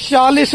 40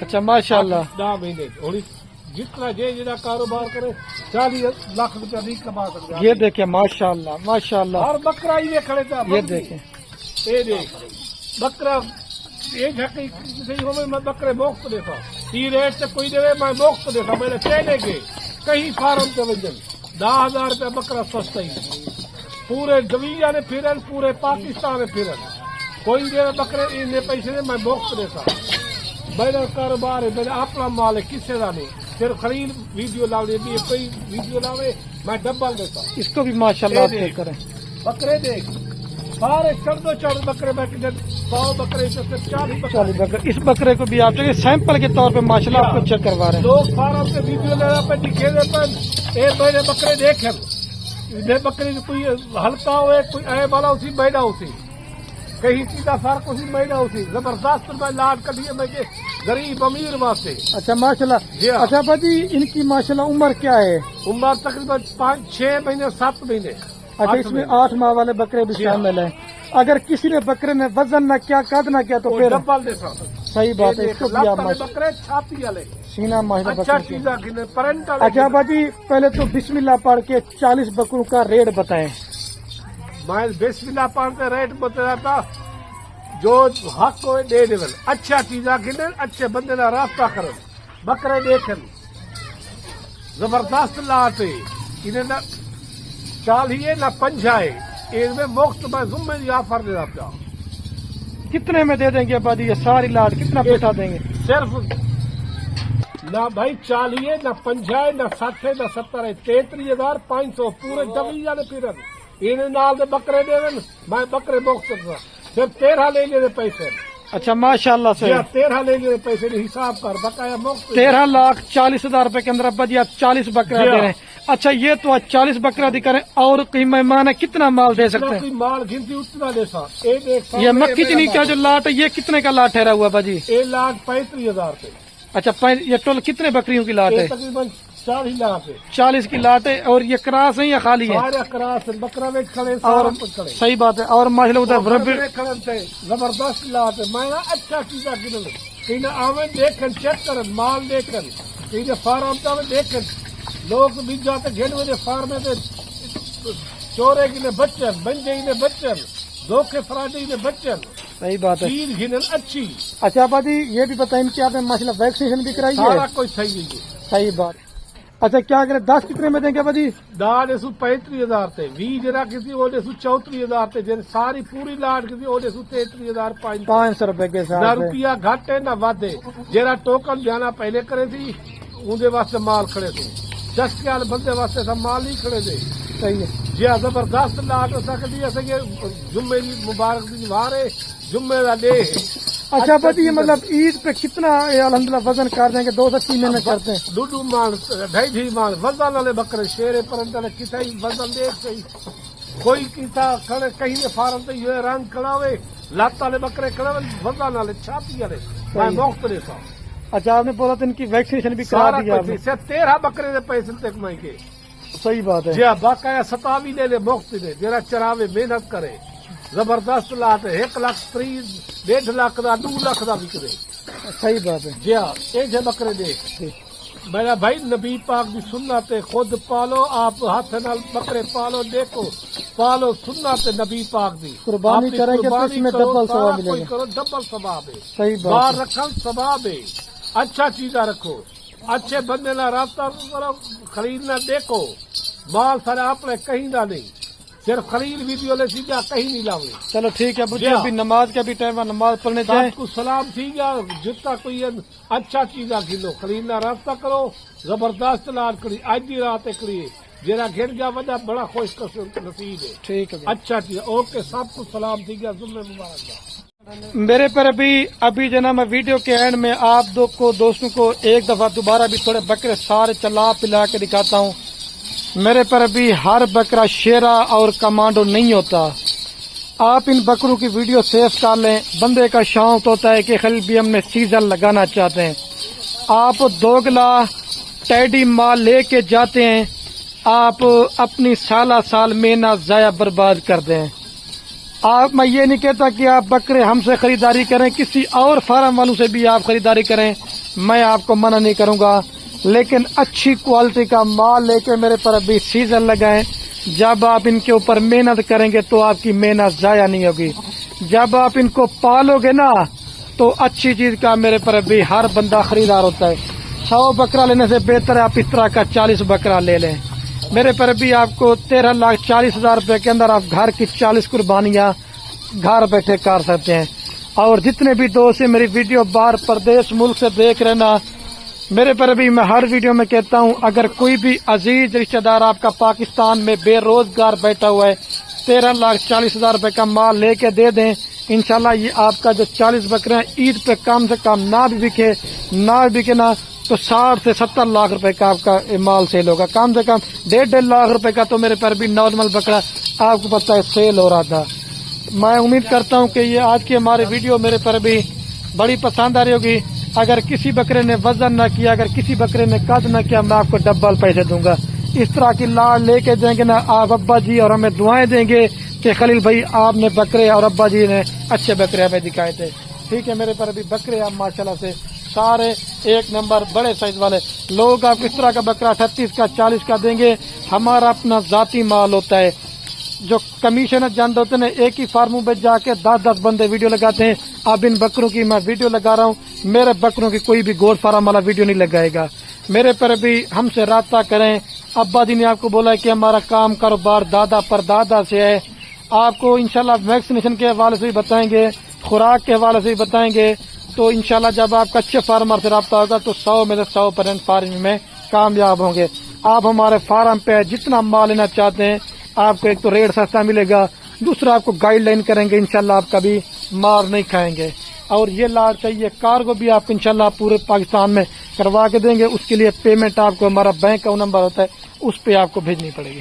اچھا ماشاءاللہ 10 مہینے ہوں جتنا جہاں کاروبار کرے 40 لاکھ روپیہ بھی کما سکتا ہے. یہ دیکھیں ماشاءاللہ ماشاءاللہ ہر بکرا یہ کھڑے تھا یہ دیکھیں یہ دیکھ بکرا ایک حقیقت ہوئے میں بکرے مفت دیتا یہ ریٹ سے کوئی دے میں مفت دیتا میں نے کہنے کے کہیں فارم سے وجن 10,000 روپیہ بکرا سستا ہی پورے دنیا نے پھرن پورے پاکستان میں پھرن کوئی دے بکرے ان پیسے دے میں مفت دیتا میرا کاروبار ہے میرا اپنا مال ہے کسی کا نہیں صرف خرید ویڈیو لاؤ بھی کوئی ویڈیو لاوے میں ڈبل دیتا اس کو بھی ماشاءاللہ آپ چیک کریں بکرے دیکھ سارے چڑھ بکرے میں 100 بکرے سے 40 چالیس بکرے اس بکرے کو بھی آپ دیکھیں سیمپل کے طور پہ ماشاءاللہ آپ کو چیک کروا رہے ہیں. لوگ فارم سے ویڈیو لینا پہ دکھے دیتے اے میرے بکرے دیکھیں یہ بکری کوئی ہلکا ہوئے کوئی اے والا اسی بیٹھا اسی کہیں سیدھا فرق اسی بیٹھا اسی زبردست میں لاڈ کر لیے میں کہ غریب امیر واسطے. اچھا ماشاءاللہ. جی ہاں. اچھا باجی ان کی ماشاءاللہ عمر کیا ہے؟ عمر تقریباً 5-6 مہینے 7 مہینے. اچھا اس میں 8 ماہ والے بکرے بھی جی ہاں. شامل ہیں. اگر کسی نے بکرے نے وزن نہ کیا قد نہ کیا تو پھر ڈبل دیتا صحیح بات ہے اس کو بھی آپ بکرے چھاتی والے سینہ ماشاءاللہ اچھا بکرے چیز آ پرنٹ اچھا باجی پہلے تو بسم اللہ پڑھ کے 40 بکروں کا ریٹ بتائیں. میں بسم اللہ پڑھتے ریٹ بتایا تھا جو حق ہوئے دے دے اچھا چیزاں گھنے اچھے بندے کا رابطہ کرن بکرے دیکھن زبردست لاٹ انہیں نہ چالیے نہ پنجائے ان میں مفت میں ذمہ کی آفر دے رہا کتنے میں دے دیں گے باجی یہ ساری لاٹ کتنا بیٹھا دیں گے؟ صرف نہ بھائی 40 نہ 50 نہ 60 نہ 70 33,500 پورے دبیا نے پھرن انہیں نال دے بکرے دے میں بکرے مفت صرف 13 لے لے پیسے. اچھا ماشاءاللہ سے 13 لے لے پیسے حساب کر بقایا مفت 13,40,000 روپے کے اندر ابا جی آپ 40 بکرا دے رہے ہیں. اچھا یہ تو آج 40 بکرا دی کریں اور کوئی مہمان ہے کتنا مال دے سکتے ہیں؟ مال گنتی اتنا دے سا یہ مکی چنی کا جو لاٹ ہے یہ کتنے کا لاٹ ٹھہرا ہوا باجی؟ 1,35,000 روپے. اچھا یہ ٹول کتنے بکریوں کی لاٹ ہے؟ تقریباً 40 لاکھ ہے. 40 کی لاٹ ہے اور یہ کراس ہے یا خالی ہے؟ سارے کراس بکرا میں کھڑے اور سارا کچھ کھڑے صحیح بات ہے اور ماشاءاللہ ادھر برابر کھڑے تھے زبردست لاٹ ہے میں اچھا چیزاں گنل کہیں آویں دیکھن چیک کرن مال دیکھن کہیں فارم تک دیکھن لوگ بھی جاتے گھن میں فارمے سے چورے کی نے بچن بنجے نے بچن دھوکے فراڈی نے بچن صحیح بات ہے. چیز گھنل اچھی. اچھا باجی یہ بھی بتائیں کہ آپ نے ماشاءاللہ ویکسینیشن بھی کرائی ہے؟ سارا کوئی صحیح ہے. صحیح بات. اچھا کیا کریں 10 کتنے میں دیں گے باجی؟ 35,000 تھے 20 جرا کسی وہ 34,000 تھے جن ساری پوری لاٹ کسی وہ 33,500 500 روپے کے نہ ساتھ روپیہ گھٹ ہے نہ ود ہے جرا ٹوکن جانا پہلے کرے تھی اندر واسطے مال کھڑے تھے 10 کے بندے واسطے سب مال ہی کھڑے تھے. صحیح ہے. جی زبردست لاٹ ہو سکتی ہے جمعے کی مبارک دی وار ہے جمعے کا ڈے. اچھا باجی یہ مطلب عید پہ کتنا الحمدللہ وزن کر دیں گے 2 سے 3 مہینے کرتے ہیں؟ 2 مان 2.5 مان وزن والے بکرے شیر پرندے والے کسی وزن دیکھ صحیح کوئی کیتا کھڑے کہیں نے فارم تے یہ رنگ کھڑا ہوئے لات والے بکرے کھڑے ہوئے وزن والے چھاتی والے میں مفت دیتا ہوں. اچھا آپ نے بولا تھا ان کی ویکسینیشن بھی کرا سارا دی آپ نے. کچھ 13 بکرے دے پیسے تک میں کے صحیح بات ہے. جی باقاعدہ 27 لے لے مفت دے جرا چراوے محنت کرے زبردست لاٹ 1,30,000 1.5 لاکھ کا 2 لاکھ کا وکرے. صحیح بات ہے. جی ہاں یہ بکرے دیکھ میرا بھائی نبی پاک بھی سنت خود پالو آپ ہاتھ نال بکرے پالو دیکھو پالو سنت نبی پاک بھی قربانی کریں گے تو اس میں ڈبل ثواب ملے گا. کرو ڈبل ثواب ہے. صحیح بار بات ہے. رکھن ثواب ہے. اچھا چیزاں رکھو اچھے بندے نہ رابطہ کرو خریدنا دیکھو مال سارے اپنے کہیں نہ نہیں صرف خرید ویڈیو لے سیدھا کہیں نہیں لاؤ. چلو ٹھیک ہے بچے ابھی نماز کا بھی ٹائم ہے نماز پڑھنے جائیں. سب کو سلام تھی گیا جتنا کوئی اچھا چیزاں گھنو خریدنا رابطہ کرو زبردست لاٹ کری اج کی رات کری جرا گر گیا وجہ بڑا خوش نصیب ہے. ٹھیک ہے اچھا چیز اوکے سب کو سلام تھی گیا ضمن مبارک. میرے پر ابھی جناب میں ویڈیو کے اینڈ میں آپ دوستوں کو ایک دفعہ دوبارہ بھی تھوڑے بکرے سارے چلا پلا کے دکھاتا ہوں. میرے پر ابھی ہر بکرا شیرا اور کمانڈو نہیں ہوتا. آپ ان بکروں کی ویڈیو سیو کر لیں. بندے کا شوق ہوتا ہے کہ خلیل بھی ہم نے سیزن لگانا چاہتے ہیں. آپ 2 گلا ٹیڈی مال لے کے جاتے ہیں آپ اپنی سالہ سال محنت ضائع برباد کر دیں. میں یہ نہیں کہتا کہ آپ بکرے ہم سے خریداری کریں، کسی اور فارم والوں سے بھی آپ خریداری کریں، میں آپ کو منع نہیں کروں گا، لیکن اچھی کوالٹی کا مال لے کے میرے پر ابھی سیزن لگائیں۔ جب آپ ان کے اوپر محنت کریں گے تو آپ کی محنت ضائع نہیں ہوگی۔ جب آپ ان کو پالو گے نا تو اچھی چیز کا میرے پر ابھی ہر بندہ خریدار ہوتا ہے۔ 100 بکرا لینے سے بہتر ہے آپ اس طرح کا 40 بکرا لے لیں۔ میرے پر ابھی آپ کو 13,40,000 روپے کے اندر آپ گھر کی 40 قربانیاں گھر بیٹھے کر سکتے ہیں۔ اور جتنے بھی دوست ہیں میری ویڈیو باہر پردیش ملک سے دیکھ رہے نا، میرے پر ابھی میں ہر ویڈیو میں کہتا ہوں، اگر کوئی بھی عزیز رشتہ دار آپ کا پاکستان میں بے روزگار بیٹھا ہوا ہے، 13,40,000 روپے کا مال لے کے دے دیں، انشاءاللہ یہ آپ کا جو 40 بکرے ہیں عید پہ کم سے کم نہ بھی بکے نا تو 60 سے 70 لاکھ روپے کا آپ کا مال سیل ہوگا۔ کم سے کم 1.5 لاکھ روپے کا تو میرے پر بھی نارمل بکرا آپ کو پتہ ہے سیل ہو رہا تھا۔ میں امید کرتا ہوں کہ یہ آج کی ہماری ویڈیو میرے پر بھی بڑی پسند آ رہی ہوگی۔ اگر کسی بکرے نے وزن نہ کیا، اگر کسی بکرے نے قد نہ کیا، میں آپ کو ڈبل پیسے دوں گا۔ اس طرح کی لاڑ لے کے دیں گے نا آپ ابا جی، اور ہمیں دعائیں دیں گے کہ خلیل بھائی آپ نے بکرے اور ابا جی نے اچھے بکرے ہمیں دکھائے تھے۔ ٹھیک ہے، میرے پر ابھی بکرے آپ ماشاءاللہ سے سارے 1 نمبر بڑے سائز والے لوگ آپ اس طرح کا بکرا 38 کا 40 کا دیں گے۔ ہمارا اپنا ذاتی مال ہوتا ہے۔ جو کمیشن جاند ہوتے ہیں ایک ہی فارموں پہ جا کے 10 بندے ویڈیو لگاتے ہیں۔ اب ان بکروں کی میں ویڈیو لگا رہا ہوں، میرے بکروں کی کوئی بھی گوشت فارم والا ویڈیو نہیں لگائے گا۔ میرے پر بھی ہم سے رابطہ کریں۔ ابا جی نے آپ کو بولا کہ ہمارا کام کاروبار دادا پر دادا سے ہے۔ آپ کو انشاءاللہ ویکسینیشن کے حوالے سے بھی بتائیں گے، خوراک کے حوالے سے بھی بتائیں گے۔ تو انشاءاللہ جب آپ کا اچھے فارمر سے رابطہ ہوگا تو 100 میں سے 100% فارمنگ میں کامیاب ہوں گے۔ آپ ہمارے فارم پہ جتنا مال لینا چاہتے ہیں آپ کو ایک تو ریٹ سستا ملے گا، دوسرا آپ کو گائیڈ لائن کریں گے، انشاءاللہ آپ کبھی مار نہیں کھائیں گے۔ اور یہ لاڑ چاہیے کارگو بھی آپ انشاءاللہ پورے پاکستان میں کروا کے دیں گے۔ اس کے لیے پیمنٹ آپ کو ہمارا بینک کا نمبر ہوتا ہے اس پہ آپ کو بھیجنی پڑے گی۔